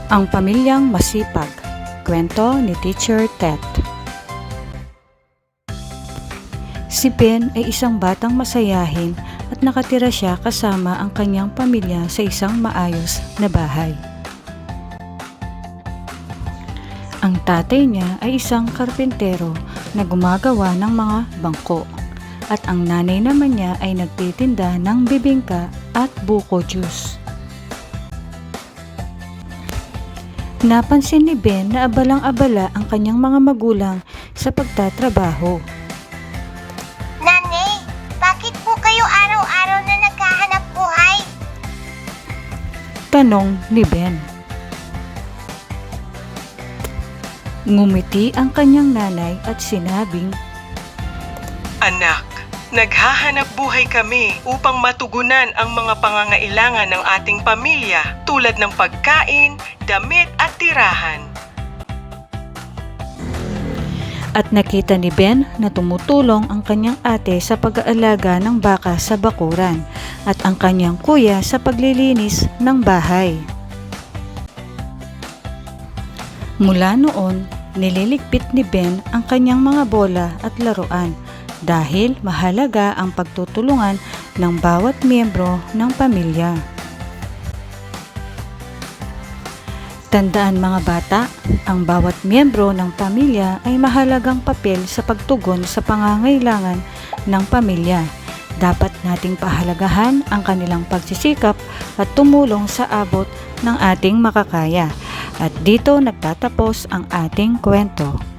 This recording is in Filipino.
Ang Pamilyang Masipag, kwento ni Teacher Tet. Si Ben ay isang batang masayahin at nakatira siya kasama ang kanyang pamilya sa isang maayos na bahay. Ang tatay niya ay isang karpentero na gumagawa ng mga bangko at ang nanay naman niya ay nagtitinda ng bibingka at buko juice. Napansin ni Ben na abalang-abala ang kanyang mga magulang sa pagtatrabaho. Nanay, bakit po kayo araw-araw na naghahanap buhay? Tanong ni Ben. Ngumiti ang kanyang nanay at sinabing, Anak, naghahanap buhay kami upang matugunan ang mga pangangailangan ng ating pamilya tulad ng pagkain, damit at tirahan. At nakita ni Ben na tumutulong ang kanyang ate sa pag-aalaga ng baka sa bakuran at ang kanyang kuya sa paglilinis ng bahay. Mula noon, nililigpit ni Ben ang kanyang mga bola at laruan dahil mahalaga ang pagtutulungan ng bawat miyembro ng pamilya. Tandaan mga bata, ang bawat miyembro ng pamilya ay mahalagang papel sa pagtugon sa pangangailangan ng pamilya. Dapat nating pahalagahan ang kanilang pagsisikap at tumulong sa abot ng ating makakaya. At dito nagtatapos ang ating kwento.